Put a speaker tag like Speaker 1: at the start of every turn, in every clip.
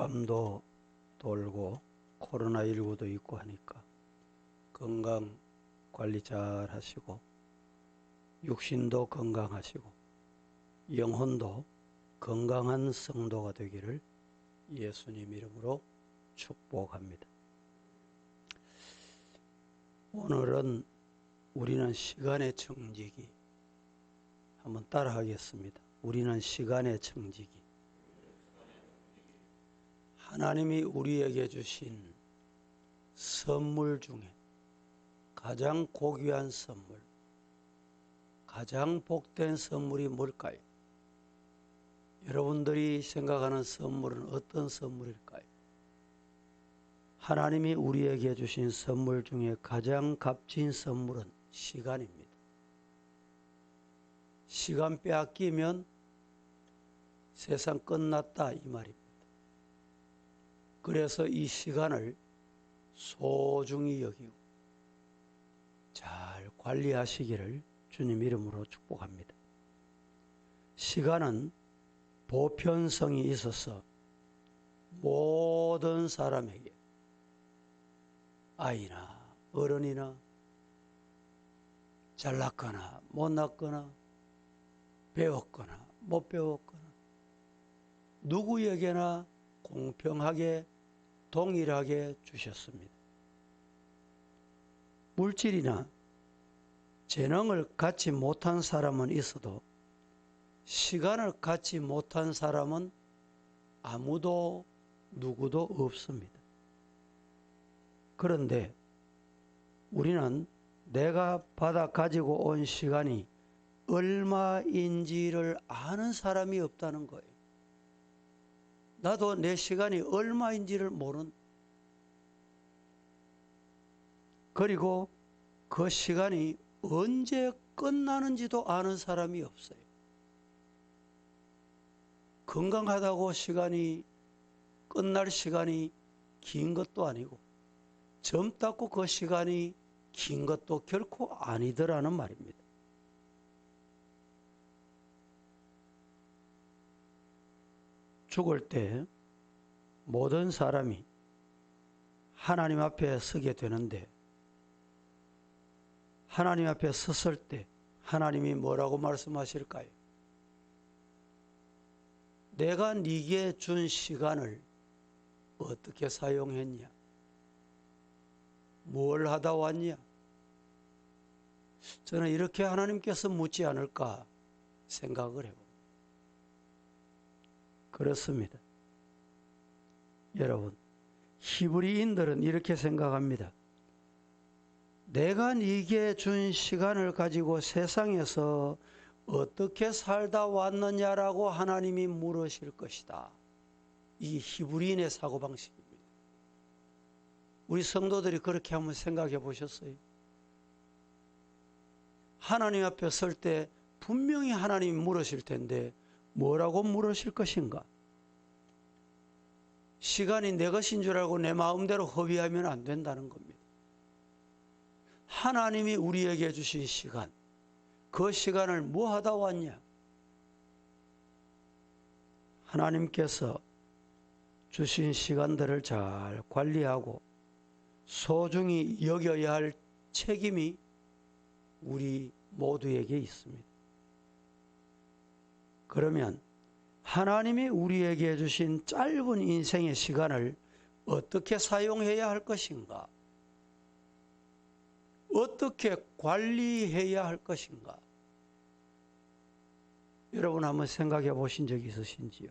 Speaker 1: 독감도 돌고 코로나19도 있고 하니까 건강 관리 잘 하시고 육신도 건강하시고 영혼도 건강한 성도가 되기를 예수님 이름으로 축복합니다. 오늘은 우리는 시간의 청지기 한번 따라 하겠습니다. 우리는 시간의 청지기. 하나님이 우리에게 주신 선물 중에 가장 고귀한 선물, 가장 복된 선물이 뭘까요? 여러분들이 생각하는 선물은 어떤 선물일까요? 하나님이 우리에게 주신 선물 중에 가장 값진 선물은 시간입니다. 시간 빼앗기면 세상 끝났다 이 말입니다. 그래서 이 시간을 소중히 여기고 잘 관리하시기를 주님 이름으로 축복합니다. 시간은 보편성이 있어서 모든 사람에게 아이나 어른이나 잘났거나 못났거나 배웠거나 못 배웠거나 누구에게나 공평하게 동일하게 주셨습니다. 물질이나 재능을 갖지 못한 사람은 있어도 시간을 갖지 못한 사람은 아무도 누구도 없습니다. 그런데 우리는 내가 받아 가지고 온 시간이 얼마인지를 아는 사람이 없다는 거예요. 나도 내 시간이 얼마인지를 그리고 그 시간이 언제 끝나는지도 아는 사람이 없어요. 건강하다고 시간이 끝날 시간이 긴 것도 아니고 젊다고 그 시간이 긴 것도 결코 아니더라는 말입니다. 죽을 때 모든 사람이 하나님 앞에 서게 되는데 하나님 앞에 섰을 때 하나님이 뭐라고 말씀하실까요? 내가 네게 준 시간을 어떻게 사용했냐? 뭘 하다 왔냐? 저는 이렇게 하나님께서 묻지 않을까 생각을 해봅니다. 그렇습니다. 여러분, 히브리인들은 이렇게 생각합니다. 내가 네게 준 시간을 가지고 세상에서 어떻게 살다 왔느냐라고 하나님이 물으실 것이다. 이 히브리인의 사고방식입니다. 우리 성도들이 그렇게 한번 생각해 보셨어요? 하나님 앞에 설 때 분명히 하나님이 물으실 텐데 뭐라고 물으실 것인가? 시간이 내 것인 줄 알고 내 마음대로 허비하면 안 된다는 겁니다. 하나님이 우리에게 주신 시간, 그 시간을 뭐 하다 왔냐? 하나님께서 주신 시간들을 잘 관리하고 소중히 여겨야 할 책임이 우리 모두에게 있습니다. 그러면 하나님이 우리에게 주신 짧은 인생의 시간을 어떻게 사용해야 할 것인가? 어떻게 관리해야 할 것인가? 여러분 한번 생각해 보신 적이 있으신지요?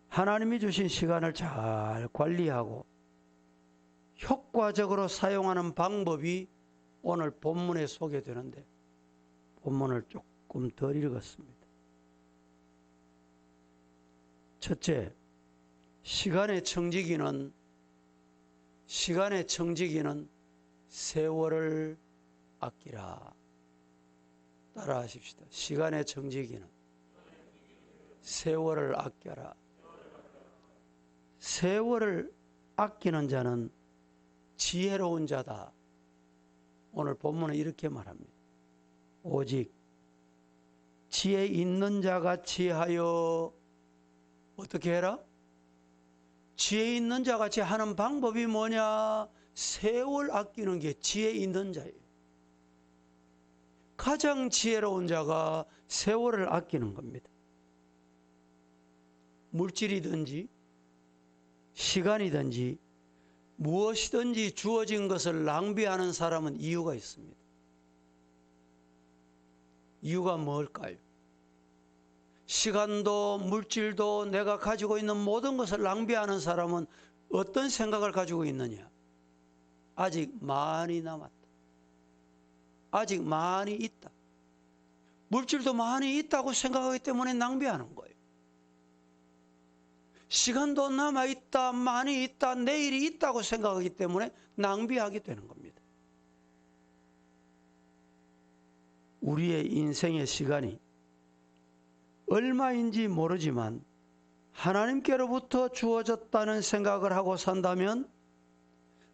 Speaker 1: 하나님이 주신 시간을 잘 관리하고 효과적으로 사용하는 방법이 오늘 본문에 소개되는데 본문을 조금 덜 읽었습니다. 첫째, 시간의 청지기는 세월을 아끼라. 따라 하십시다. 시간의 청지기는 세월을 아껴라. 세월을 아끼는 자는 지혜로운 자다. 오늘 본문은 이렇게 말합니다. 오직 지혜 있는 자같이 하여 어떻게 해라? 지혜 있는 자 같이 하는 방법이 뭐냐? 세월 아끼는 게 지혜 있는 자예요. 가장 지혜로운 자가 세월을 아끼는 겁니다. 물질이든지 시간이든지 무엇이든지 주어진 것을 낭비하는 사람은 이유가 있습니다. 이유가 뭘까요? 시간도 물질도 내가 가지고 있는 모든 것을 낭비하는 사람은 어떤 생각을 가지고 있느냐? 아직 많이 남았다. 아직 많이 있다. 물질도 많이 있다고 생각하기 때문에 낭비하는 거예요. 시간도 남아있다, 많이 있다, 내일이 있다고 생각하기 때문에 낭비하게 되는 겁니다. 우리의 인생의 시간이 얼마인지 모르지만 하나님께로부터 주어졌다는 생각을 하고 산다면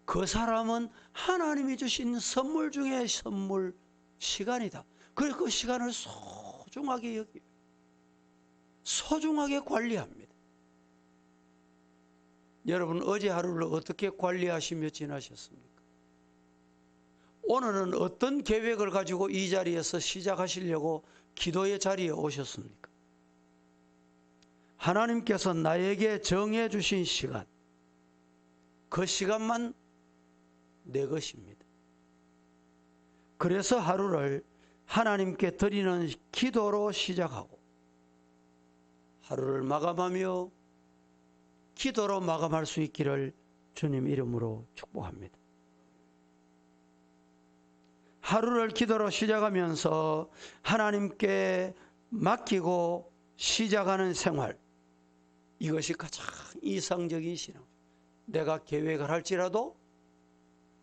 Speaker 1: 그 사람은 하나님이 주신 선물 중에 선물, 시간이다. 그래서 그 시간을 소중하게 여기요. 소중하게 관리합니다. 여러분, 어제 하루를 어떻게 관리하시며 지나셨습니까? 오늘은 어떤 계획을 가지고 이 자리에서 시작하시려고 기도의 자리에 오셨습니까? 하나님께서 나에게 정해 주신 시간, 그 시간만 내 것입니다. 그래서 하루를 하나님께 드리는 기도로 시작하고 하루를 마감하며 기도로 마감할 수 있기를 주님 이름으로 축복합니다. 하루를 기도로 시작하면서 하나님께 맡기고 시작하는 생활, 이것이 가장 이상적인 신앙. 내가 계획을 할지라도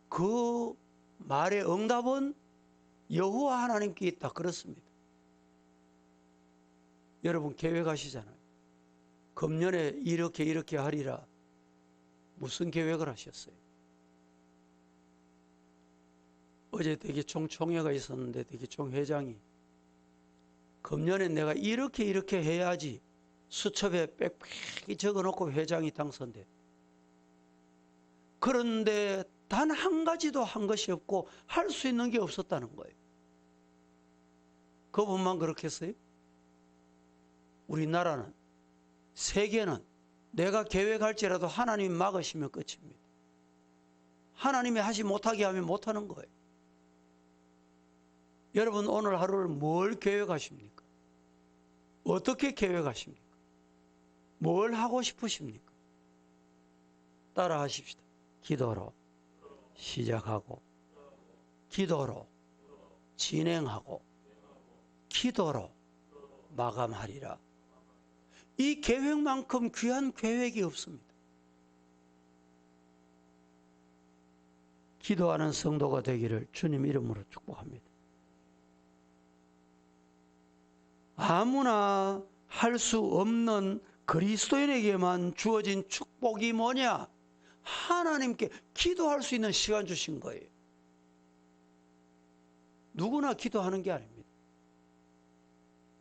Speaker 1: 그 말의 응답은 여호와 하나님께 있다. 그렇습니다. 여러분 계획하시잖아요. 금년에 이렇게 하리라. 무슨 계획을 하셨어요? 어제 대기총 총회가 있었는데 대기총 회장이 금년에 내가 이렇게 해야지 수첩에 빽빽히 적어놓고 회장이 당선돼. 그런데 단 한 가지도 한 것이 없고 할 수 있는 게 없었다는 거예요. 그분만 그렇겠어요? 우리나라는, 세계는 내가 계획할지라도 하나님이 막으시면 끝입니다. 하나님이 하지 못하게 하면 못하는 거예요. 여러분 오늘 하루를 뭘 계획하십니까? 어떻게 계획하십니까? 뭘 하고 싶으십니까? 따라 하십시다. 기도로 시작하고 기도로 진행하고 기도로 마감하리라. 이 계획만큼 귀한 계획이 없습니다. 기도하는 성도가 되기를 주님 이름으로 축복합니다. 아무나 할 수 없는 그리스도인에게만 주어진 축복이 뭐냐? 하나님께 기도할 수 있는 시간 주신 거예요. 누구나 기도하는 게 아닙니다.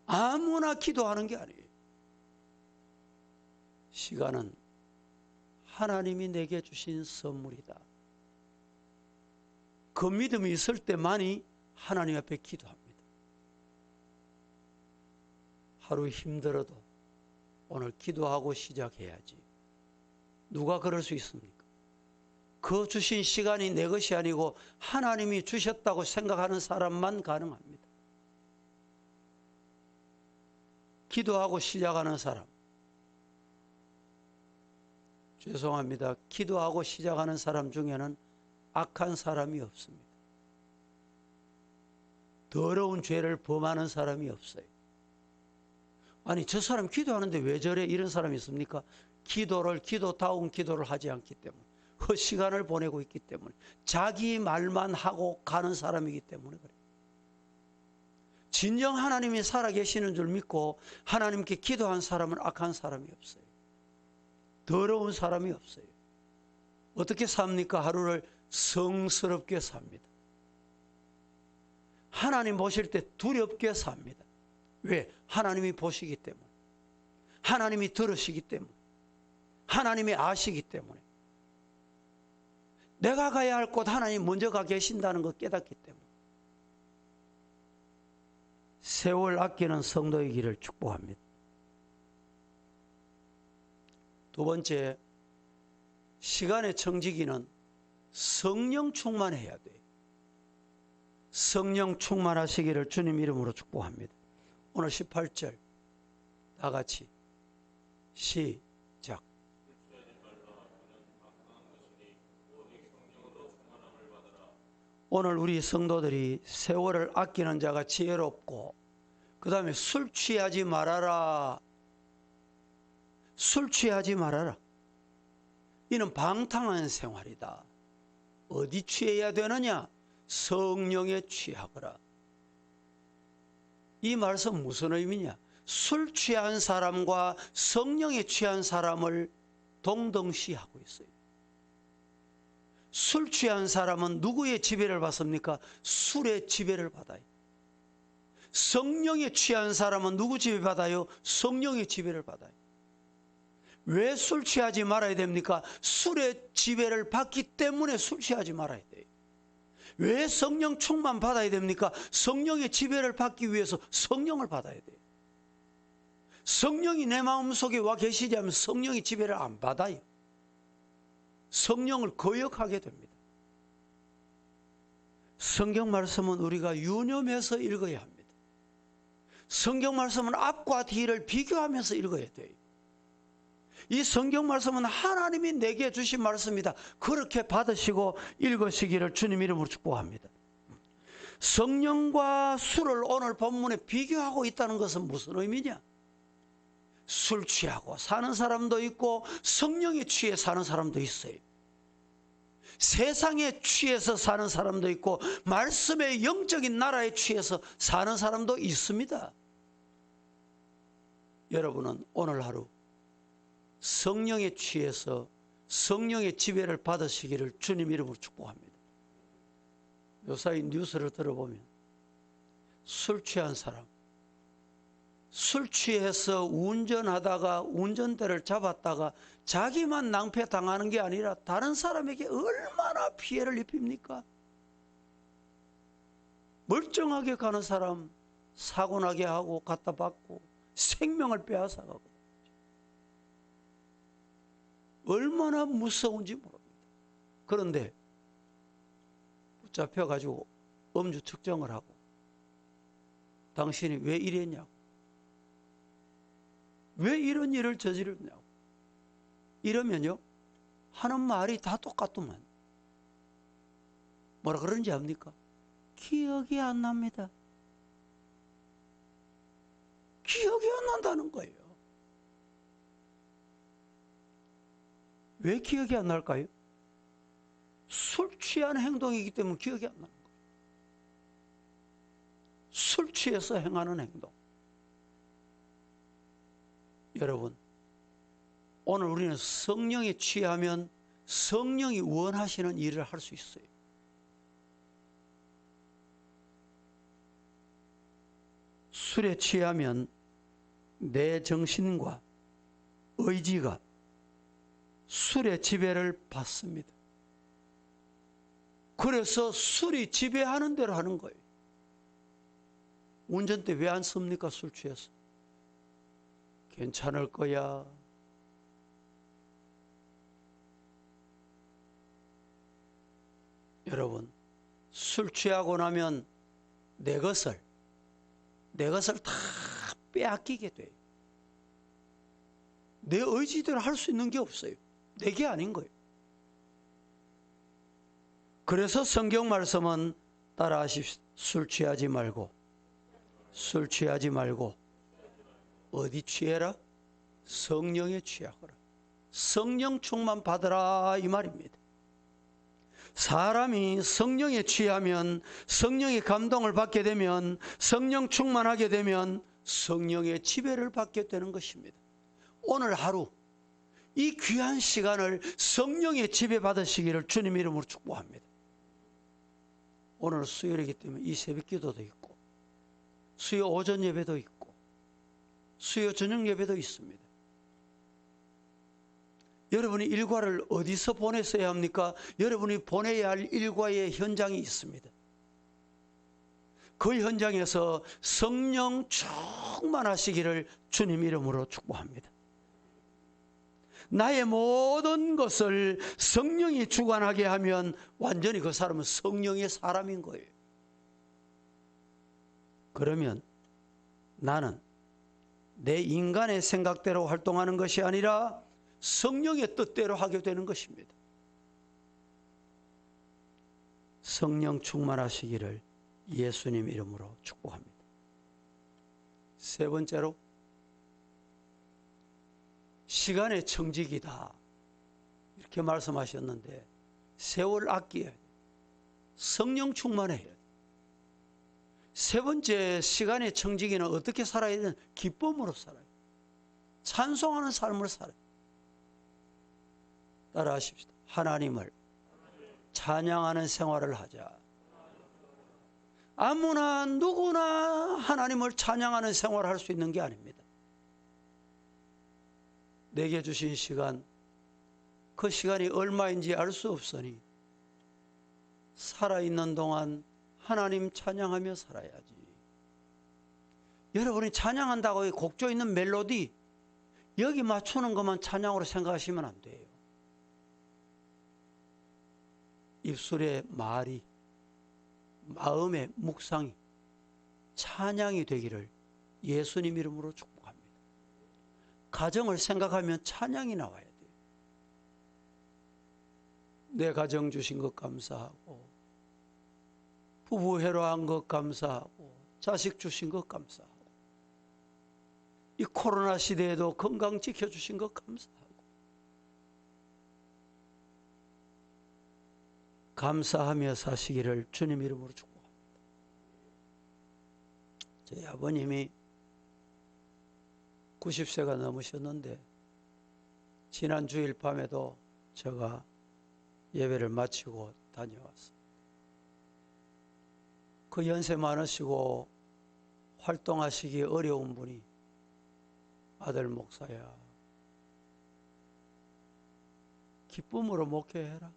Speaker 1: 아무나 기도하는 게 아니에요. 시간은 하나님이 내게 주신 선물이다. 그 믿음이 있을 때만이 하나님 앞에 기도합니다. 하루 힘들어도 오늘 기도하고 시작해야지. 누가 그럴 수 있습니까? 그 주신 시간이 내 것이 아니고 하나님이 주셨다고 생각하는 사람만 가능합니다. 기도하고 시작하는 사람, 죄송합니다. 기도하고 시작하는 사람 중에는 악한 사람이 없습니다. 더러운 죄를 범하는 사람이 없어요. 아니 저 사람 기도하는데 왜 저래? 이런 사람이 있습니까? 기도다운 기도를 하지 않기 때문에, 그 시간을 보내고 있기 때문에, 자기 말만 하고 가는 사람이기 때문에 그래요. 진정 하나님이 살아계시는 줄 믿고 하나님께 기도한 사람은 악한 사람이 없어요. 더러운 사람이 없어요. 어떻게 삽니까? 하루를 성스럽게 삽니다. 하나님 보실 때 두렵게 삽니다. 왜? 하나님이 보시기 때문에, 하나님이 들으시기 때문에, 하나님이 아시기 때문에. 내가 가야 할 곳 하나님 먼저 가 계신다는 걸 깨닫기 때문에. 세월 아끼는 성도의 길을 축복합니다. 두 번째, 시간의 청지기는 성령 충만해야 돼요. 성령 충만하시기를 주님 이름으로 축복합니다. 오늘 18절 다 같이 시작. 오늘 우리 성도들이 세월을 아끼는 자가 지혜롭고, 그 다음에 술 취하지 말아라. 술 취하지 말아라. 이는 방탕한 생활이다. 어디 취해야 되느냐? 성령에 취하거라. 이 말씀 무슨 의미냐? 술 취한 사람과 성령에 취한 사람을 동등시하고 있어요. 술 취한 사람은 누구의 지배를 받습니까? 술의 지배를 받아요. 성령에 취한 사람은 누구 지배받아요? 성령의 지배를 받아요. 왜 술 취하지 말아야 됩니까? 술의 지배를 받기 때문에 술 취하지 말아야 돼요. 왜 성령 충만 받아야 됩니까? 성령의 지배를 받기 위해서 성령을 받아야 돼요. 성령이 내 마음속에 와 계시지 않으면 성령의 지배를 안 받아요. 성령을 거역하게 됩니다. 성경 말씀은 우리가 유념해서 읽어야 합니다. 성경 말씀은 앞과 뒤를 비교하면서 읽어야 돼요. 이 성경 말씀은 하나님이 내게 주신 말씀이다. 그렇게 받으시고 읽으시기를 주님 이름으로 축복합니다. 성령과 술을 오늘 본문에 비교하고 있다는 것은 무슨 의미냐? 술 취하고 사는 사람도 있고 성령에 취해 사는 사람도 있어요. 세상에 취해서 사는 사람도 있고 말씀의 영적인 나라에 취해서 사는 사람도 있습니다. 여러분은 오늘 하루 성령에 취해서 성령의 지배를 받으시기를 주님 이름으로 축복합니다. 요사이 뉴스를 들어보면 술 취한 사람, 술 취해서 운전하다가 운전대를 잡았다가 자기만 낭패당하는 게 아니라 다른 사람에게 얼마나 피해를 입힙니까? 멀쩡하게 가는 사람 사고나게 하고 갖다 받고 생명을 빼앗아가고, 얼마나 무서운지 모릅니다. 그런데 붙잡혀가지고 음주 측정을 하고 당신이 왜 이랬냐고, 왜 이런 일을 저지르냐고 이러면요 하는 말이 다 똑같더만. 뭐라 그러는지 압니까? 기억이 안 납니다. 기억이 안 난다는 거예요. 왜 기억이 안 날까요? 술 취한 행동이기 때문에 기억이 안 나는 거예요. 술 취해서 행하는 행동. 여러분, 오늘 우리는 성령에 취하면 성령이 원하시는 일을 할 수 있어요. 술에 취하면 내 정신과 의지가 술의 지배를 받습니다. 그래서 술이 지배하는 대로 하는 거예요. 운전대 왜 안 씁니까? 술 취해서. 괜찮을 거야. 여러분, 술 취하고 나면 내 것을 다 빼앗기게 돼요. 내 의지대로 할 수 있는 게 없어요. 내게 아닌 거예요. 그래서 성경 말씀은 따라하십시오. 술 취하지 말고 어디 취해라? 성령에 취하거라. 성령 충만 받으라 이 말입니다. 사람이 성령에 취하면, 성령의 감동을 받게 되면, 성령 충만하게 되면 성령의 지배를 받게 되는 것입니다. 오늘 하루 이 귀한 시간을 성령의 지배 받으시기를 주님 이름으로 축복합니다. 오늘 수요일이기 때문에 이 새벽 기도도 있고 수요 오전 예배도 있고 수요 저녁 예배도 있습니다. 여러분이 일과를 어디서 보냈어야 합니까? 여러분이 보내야 할 일과의 현장이 있습니다. 그 현장에서 성령 충만하시기를 주님 이름으로 축복합니다. 나의 모든 것을 성령이 주관하게 하면 완전히 그 사람은 성령의 사람인 거예요. 그러면 나는 내 인간의 생각대로 활동하는 것이 아니라 성령의 뜻대로 하게 되는 것입니다. 성령 충만하시기를 예수님 이름으로 축복합니다. 세 번째로, 시간의 청지기다 이렇게 말씀하셨는데, 세월 아껴야 돼요. 성령 충만해야 돼요. 세 번째, 시간의 청지기는 어떻게 살아야 되는? 기쁨으로 살아요. 찬송하는 삶을 살아요. 따라하십시다. 하나님을 찬양하는 생활을 하자. 아무나 누구나 하나님을 찬양하는 생활을 할 수 있는 게 아닙니다. 내게 주신 시간, 그 시간이 얼마인지 알 수 없으니 살아있는 동안 하나님 찬양하며 살아야지. 여러분이 찬양한다고 곡조 있는 멜로디 여기 맞추는 것만 찬양으로 생각하시면 안 돼요. 입술의 말이, 마음의 묵상이 찬양이 되기를 예수님 이름으로 축복합니다. 가정을 생각하면 찬양이 나와야 돼요. 내 가정 주신 것 감사하고, 부부 회로한 것 감사하고, 자식 주신 것 감사하고, 이 코로나 시대에도 건강 지켜주신 것 감사하고, 감사하며 사시기를 주님 이름으로 축복합니다. 저희 아버님이 90세가 넘으셨는데 지난 주일 밤에도 제가 예배를 마치고 다녀왔습니다. 그 연세 많으시고 활동하시기 어려운 분이 아들 목사야, 기쁨으로 목회해라.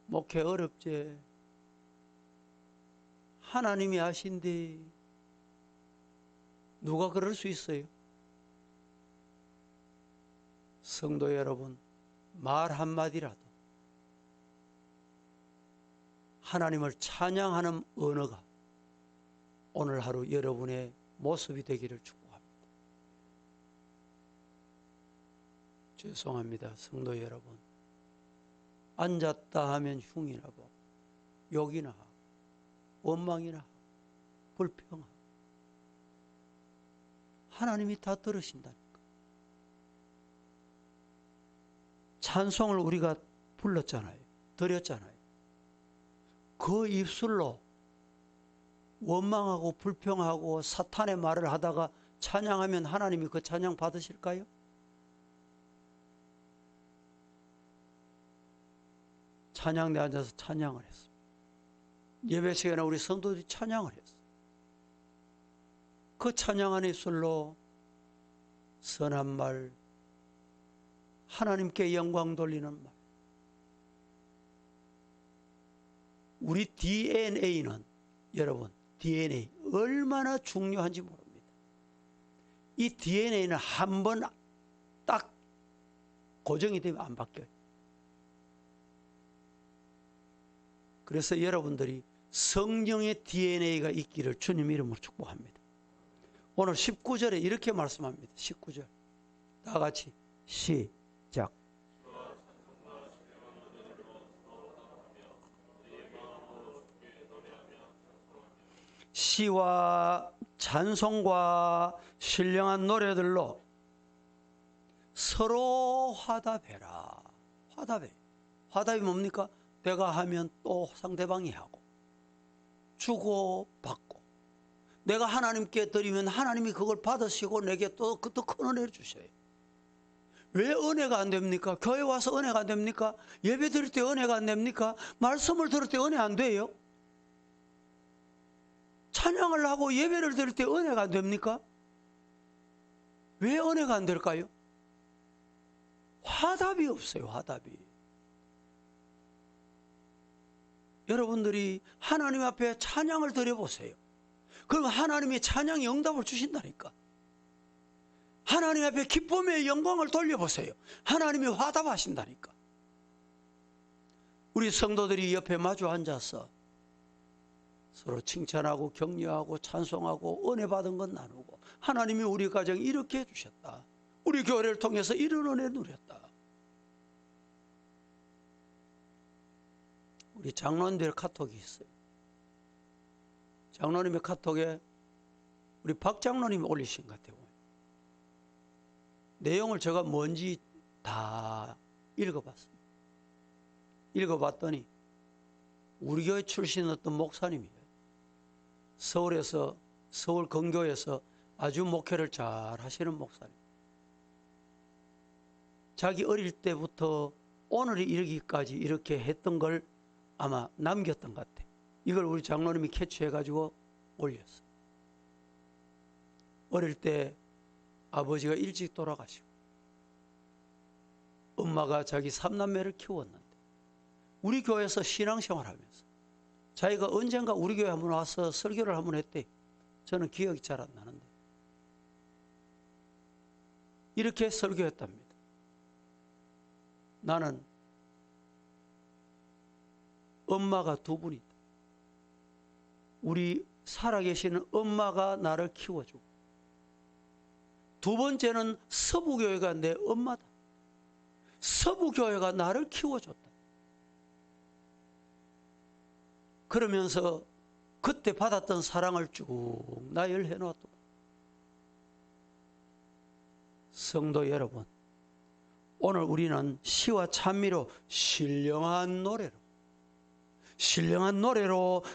Speaker 1: 목회 어렵지. 하나님이 하신데 누가 그럴 수 있어요? 성도 여러분, 말 한마디라도 하나님을 찬양하는 언어가 오늘 하루 여러분의 모습이 되기를 축복합니다. 죄송합니다, 성도 여러분. 앉았다 하면 흉이나 보고, 욕이나 하고, 원망이나 하고, 불평하고. 하나님이 다 들으신다니까. 찬송을 우리가 불렀잖아요. 드렸잖아요. 그 입술로 원망하고 불평하고 사탄의 말을 하다가 찬양하면 하나님이 그 찬양 받으실까요? 찬양대에 앉아서 찬양을 했습니다. 예배 시간에 우리 성도들이 찬양을 했어요. 그 찬양하는 입술로 선한 말, 하나님께 영광 돌리는 말. 우리 DNA는, 여러분, DNA 얼마나 중요한지 모릅니다. 이 DNA는 한 번 딱 고정이 되면 안 바뀌어요. 그래서 여러분들이 성령의 DNA가 있기를 주님 이름으로 축복합니다. 오늘 19절에 이렇게 말씀합니다. 19절 다 같이 시작. 시와 찬송과 신령한 노래들로 서로 화답해라. 화답해. 화답이 뭡니까? 내가 하면 또 상대방이 하고, 주고 받고, 내가 하나님께 드리면 하나님이 그걸 받으시고 내게 또 큰 은혜를 주셔요. 왜 은혜가 안 됩니까? 교회 와서 은혜가 안 됩니까? 예배 드릴 때 은혜가 안 됩니까? 말씀을 들을 때 은혜 안 돼요? 찬양을 하고 예배를 드릴 때 은혜가 안 됩니까? 왜 은혜가 안 될까요? 화답이 없어요. 화답이. 여러분들이 하나님 앞에 찬양을 드려보세요. 그럼 하나님이 찬양의 응답을 주신다니까. 하나님 앞에 기쁨의 영광을 돌려보세요. 하나님이 화답하신다니까. 우리 성도들이 옆에 마주 앉아서 서로 칭찬하고 격려하고 찬송하고 은혜 받은 것 나누고, 하나님이 우리 가정 이렇게 해주셨다, 우리 교회를 통해서 이런 은혜 누렸다. 우리 장로님들 카톡이 있어요. 장로님의 카톡에 우리 박 장로님이 올리신 것 같아요. 내용을 제가 뭔지 다 읽어봤습니다. 읽어봤더니 우리 교회 출신 어떤 목사님이에요. 서울 건교에서 아주 목회를 잘 하시는 목사님. 자기 어릴 때부터 오늘에 이르기까지 이렇게 했던 걸 아마 남겼던 것 같아요. 이걸 우리 장로님이 캐치해가지고 올렸어요. 어릴 때 아버지가 일찍 돌아가시고 엄마가 자기 3남매를 키웠는데 우리 교회에서 신앙생활하면서 자기가 언젠가 우리 교회 한번 와서 설교를 한번 했대. 저는 기억이 잘 안 나는데 이렇게 설교했답니다. 나는 엄마가 두 분이다. 우리 살아계시는 엄마가 나를 키워주고, 두 번째는 서부교회가 내 엄마다. 서부교회가 나를 키워줬다. 그러면서 그때 받았던 사랑을 쭉 나열해 놓았다. 성도 여러분, 오늘 우리는 시와 찬미로 신령한 노래로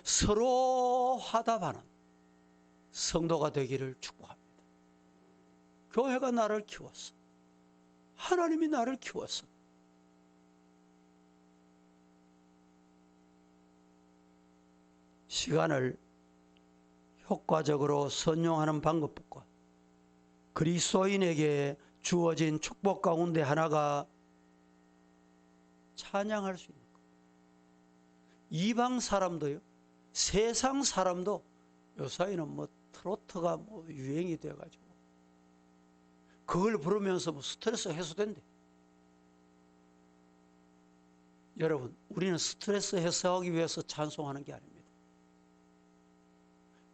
Speaker 1: 서로 화답하는 성도가 되기를 축복합니다. 교회가 나를 키웠어. 하나님이 나를 키웠어. 시간을 효과적으로 선용하는 방법과 그리스도인에게 주어진 축복 가운데 하나가 찬양할 수 있는 것. 이방 사람도요, 세상 사람도 요사이는 뭐 트로트가 뭐 유행이 돼가지고 그걸 부르면서 뭐 스트레스 해소된대. 여러분, 우리는 스트레스 해소하기 위해서 찬송하는 게 아닙니다.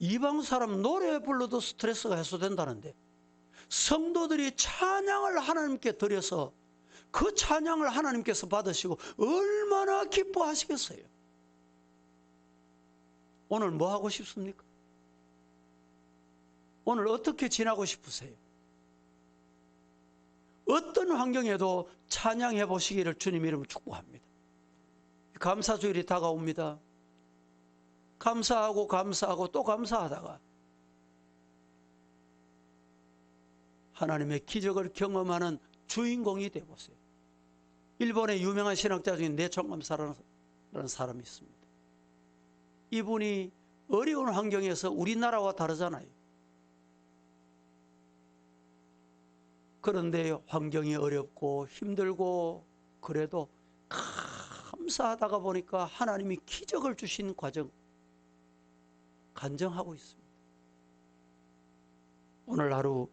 Speaker 1: 이방 사람 노래 불러도 스트레스가 해소된다는데, 성도들이 찬양을 하나님께 드려서 그 찬양을 하나님께서 받으시고 얼마나 기뻐하시겠어요. 오늘 뭐 하고 싶습니까? 오늘 어떻게 지나고 싶으세요? 어떤 환경에도 찬양해 보시기를 주님 이름으로 축복합니다. 감사주일이 다가옵니다. 감사하고 또 감사하다가 하나님의 기적을 경험하는 주인공이 되어보세요. 일본의 유명한 신학자 중에 내총감사라는 사람이 있습니다. 이분이 어려운 환경에서 우리나라와 다르잖아요. 그런데 환경이 어렵고 힘들고 그래도 감사하다가 보니까 하나님이 기적을 주신 과정 간증하고 있습니다. 오늘 하루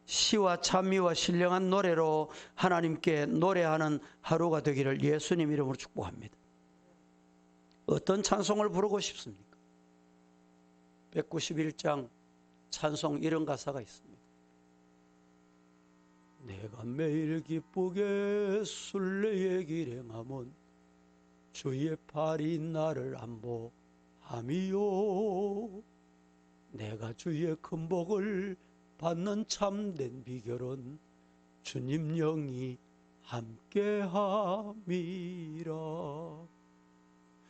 Speaker 1: 시와 찬미와 신령한 노래로 하나님께 노래하는 하루가 되기를 예수님 이름으로 축복합니다. 어떤 찬송을 부르고 싶습니까? 191장 찬송 이런 가사가 있습니다. 내가 매일 기쁘게 순례의 길 행함은 주의 팔이 나를 안보함이요, 내가 주의 큰 복을 받는 참된 비결은 주님 영이 함께함이라.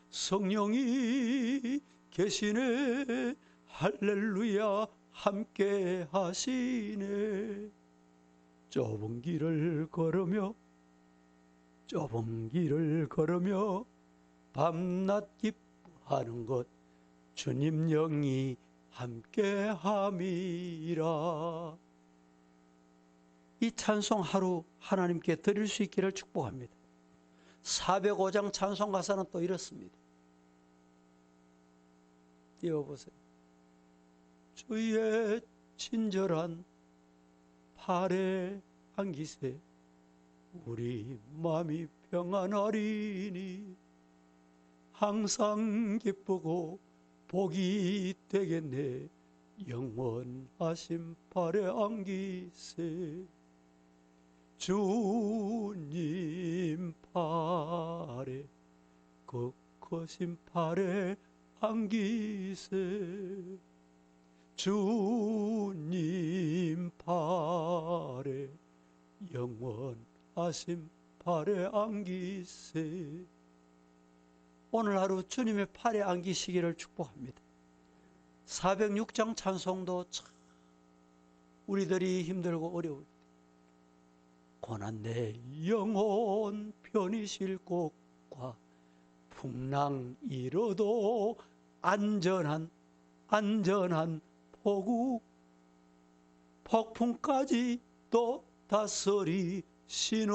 Speaker 1: 성령이 계시네, 할렐루야, 함께 하시네. 좁은 길을 걸으며 밤낮 기뻐하는 것 주님 영이 함께함이라. 이 찬송 하루 하나님께 드릴 수 있기를 축복합니다. 405장 찬송 가사는 또 이렇습니다. 띄워보세요. 주의 친절한 팔에 안기세 우리 마음이 평안하리니 항상 기쁘고 복이 되겠네 영원하신 팔에 안기세 주님 팔에 그 크신 팔에 안기세 주님 팔에 영원하신 팔에 안기세. 오늘 하루 주님의 팔에 안기시기를 축복합니다. 406장 찬송도 참 우리들이 힘들고 어려울 때 고난 내 영혼 편히 쉴 곳과 풍랑 이뤄도 안전한 폭우 폭풍까지 또 다스리시는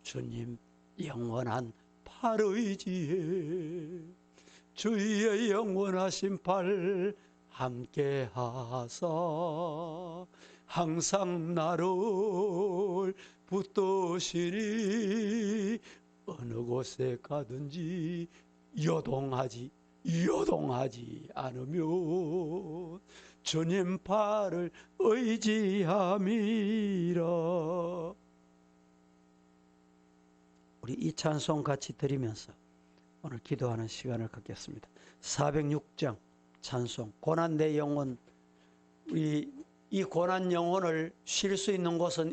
Speaker 1: 주님 영원한 팔의지에 주의 영원하신 팔 함께하사 항상 나를 붙드시니 어느 곳에 가든지 요동하지 않으면 주님 팔을 의지함이라. 우리 이 찬송 같이 드리면서 오늘 기도하는 시간을 갖겠습니다. 406장 찬송 고난 내 영혼. 이 고난 영혼을 쉴 수 있는 곳은